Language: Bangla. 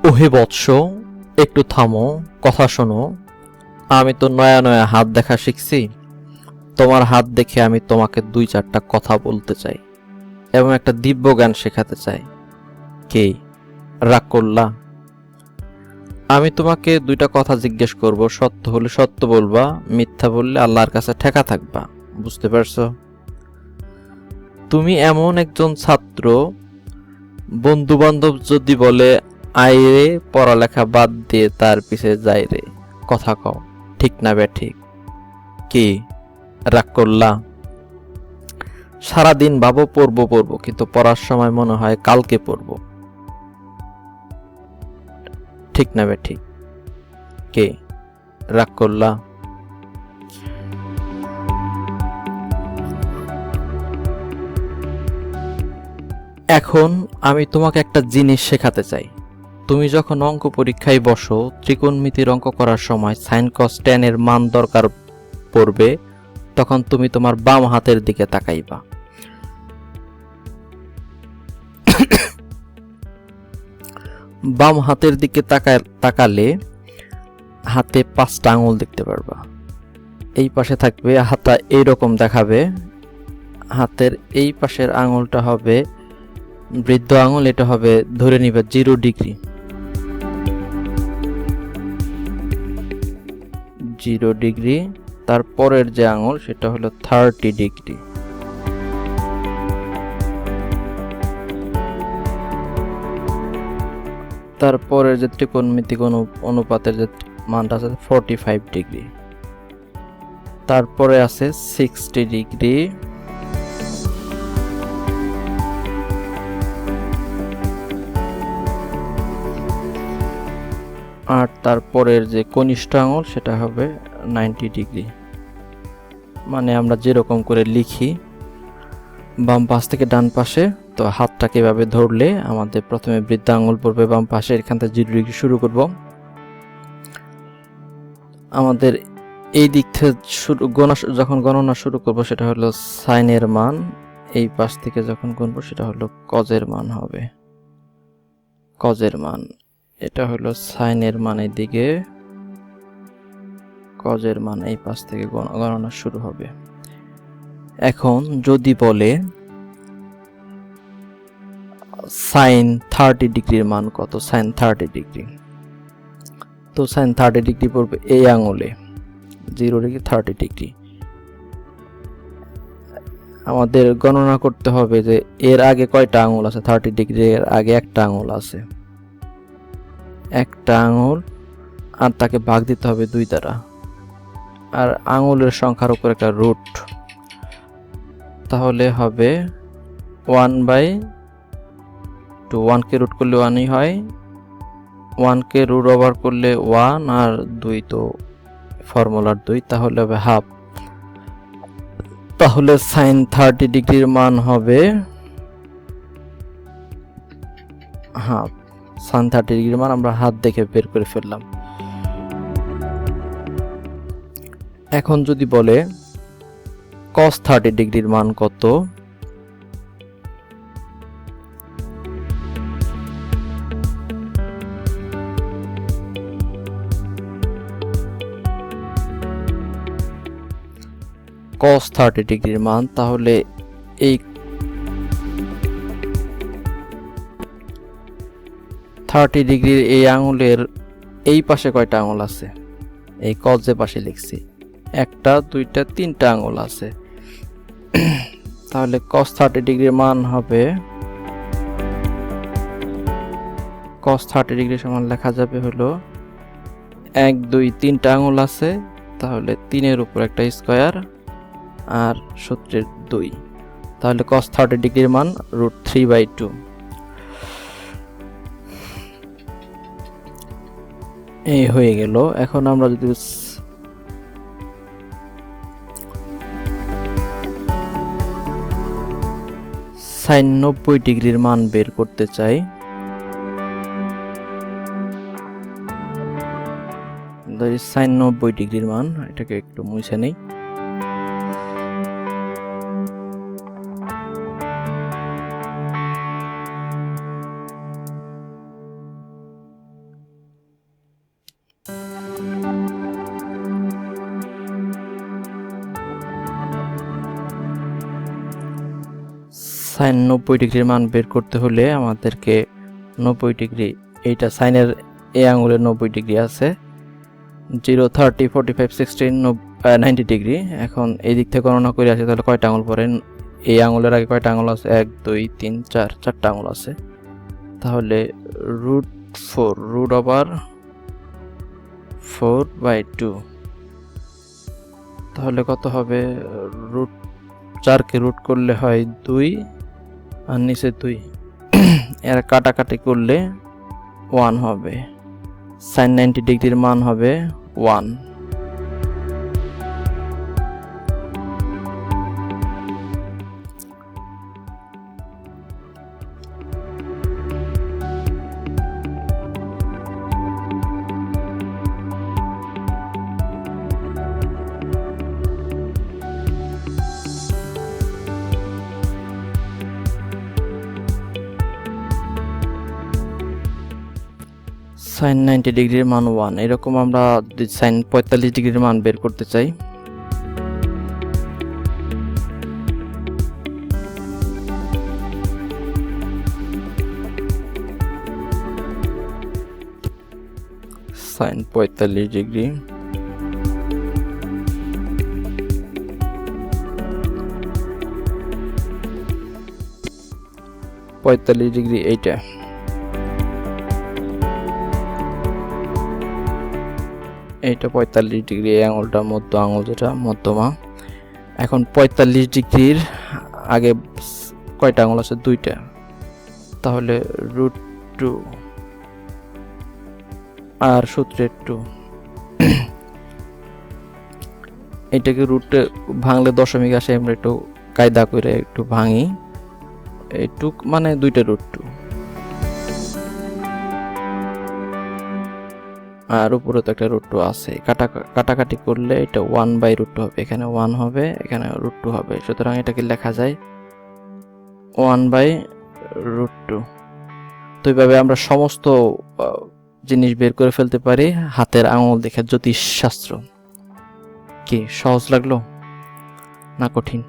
ওহে বৎস, একটু থামো, কথা শোনো। আমি তো নয়া নয়া হাত দেখা শিখছি। তোমার হাত দেখে আমি তোমাকে 2-4টা কথা বলতে চাই এবং একটা দিব্য জ্ঞান শেখাতে চাই। কে? রাগ করলা? আমি তোমাকে 2টা কথা জিজ্ঞেস করব, সত্য হলে সত্য বলবা, মিথ্যা বললে আল্লাহর কাছে ঠেকা থাকবা। বুঝতে পারছো? তুমি এমন একজন ছাত্র, বন্ধু বান্ধব যদি বলে আইরে পড়ালেখা বাদ দিয়ে তার পিছে যাই রে, কথা কও, ঠিক না বে ঠিক? কি রাগ করলা? সারাদিন ভাবো পড়বো পড়বো, কিন্তু পড়ার সময় মনে হয় কালকে পড়বো, ঠিক না বে ঠিক? কে রাগ করলা? এখন আমি তোমাকে একটা জিনিস শেখাতে চাই। তুমি যখন অঙ্ক পরীক্ষায় বসো, ত্রিকোণমিতির অঙ্ক করার সময় সাইন কস ট্যান এর মান দরকার পড়বে, তখন তুমি তোমার বাম হাতের দিকে তাকাইবা। বাম হাতের দিকে তাকালে হাতে 5টা আঙুল দেখতে পারবা। এই পাশে থাকবে, হাতটা এইরকম দেখাবে। হাতের এই পাশের আঙুলটা হবে বৃদ্ধ আঙুল, এটা হবে ধরে নিবে 0 ডিগ্রি। 0 ডিগ্রি। তারপরের যে আঙুল সেটা হলো 30 ডিগ্রি। তারপরের যে ত্রিকোণমিতিক অনুপাতের যে মানটা আছে 45 ডিগ্রি। তারপরে আছে 60 ডিগ্রি। আর তারপরের যে কনিষ্ঠ আঙুল সেটা হবে 90 ডিগ্রি। মানে আমরা যেরকম করে লিখি বাম পাশ থেকে ডান পাশে, তো হাতটাকে এভাবে ধরলে আমাদের প্রথমে বৃদ্ধা আঙুল পড়বে বাম পাশে, এখান থেকে 0 ডিগ্রি শুরু করব। আমাদের এই দিক থেকে যখন গণনা শুরু করব সেটা হলো সাইনের মান, এই পাশ থেকে যখন গুনবো সেটা হলো কজের মান হবে। কজের মান, এটা হলো সাইনের মান, এই দিকে কজের মান, এই পাশ থেকে গণনা শুরু হবে। এখন যদি বলে সাইন 30 ডিগ্রির মান কত, সাইন 30 ডিগ্রি, তো সাইন 30 ডিগ্রি পড়বে এই আঙুলে, 0 ডিগ্রি 30 ডিগ্রি। আমাদের গণনা করতে হবে যে এর আগে কয়টা আঙুল আছে। 30 ডিগ্রি এর আগে একটা আঙুল আছে, একটা আঙুল, আর তাকে ভাগ দিতে হবে 2 দ্বারা, আর আঙুলের সংখ্যার উপর একটা রুট, তাহলে হবে 1/2। 1 কে রুট করলে 1ই হয়, 1 কে রুট ওভার করলে 1, আর 2 তো ফর্মুলার 2, তাহলে হবে হাফ। তাহলে সাইন 30 ডিগ্রির মান হবে হাফ। সাইন 30 ডিগ্রির মান আমরা হাত দেখে বের করে ফেললাম। এখন যদি বলে cos 30 ডিগ্রির মান কত, cos 30 ডিগ্রির মান, তাহলে এই 30 ডিগ্রির এই আঙুলের এই পাশে কয়টা আঙুল আছে, এই cos যে পাশে লিখছি 1টা 2টা 3টা আঙুল আছে, তাহলে cos 30 ডিগ্রির মান হবে, cos 30 ডিগ্রি সমান লেখা যাবে হলো 1 2 3টা আঙুল আছে, তাহলে 3-এর উপর একটা স্কয়ার আর সূত্রের 2, তাহলে cos 30 ডিগ্রির মান √3/2। এই হয়ে গেল। এখন আমরা যদি সাইন 90 ডিগ্রির মান বের করতে চাই, সাইন 90 ডিগ্রির মান, এটাকে একটু মুছে নেই। সাইন 90 ডিগ্রির মান বের করতে হলে আমাদেরকে 90 ডিগ্রি, এইটা সাইনের এই আঙুলের 90 ডিগ্রি আছে, 0, 30, 45, 16, 90 ডিগ্রি। এখন এই দিক থেকে গণনা করে আসে, তাহলে কয়টা আঙুল পরে? এই আঙুলের আগে কয়টা আঙুল আছে? 1, 2, 3, 4, 4টা আঙুল আছে। তাহলে √4, √4/2, তাহলে কত হবে? √4কে রুট করলে হয় 2 আর নিচে 2, এর কাটাকাটি করলে 1 হবে। সাইন 90 ডিগ্রির মান হবে 1। সাইন 90 ডিগ্রির মান 1। এরকম আমরা যদি সাইন 45 ডিগ্রির মান বের করতে চাই, সাইন 45 ডিগ্রি, এইটা, এইটা 45 ডিগ্রি, এই আঙুলটা মধ্য আঙুল, যেটা মধ্যমা। এখন 45 ডিগ্রির আগে কয়টা আঙুল আছে? 2টা, তাহলে √2 আর সূত্রের 2। এইটাকে রুটে ভাঙলে দশমিক আসে, আমরা একটু কায়দা করে একটু ভাঙি। এইটু মানে 2টা √2, আর উপরে তো একটা √2 আছে। কাটাকাটি করলে এটা 1/√2 হবে, এখানে 1 হবে, এখানে √2 হবে। সুতরাং এটাকে লেখা যায় 1/√2। তো এইভাবে আমরা সমস্ত জিনিস বের করে ফেলতে পারি হাতের আঙুল দেখে। জ্যোতিষ শাস্ত্র কি সহজ লাগলো না কঠিন?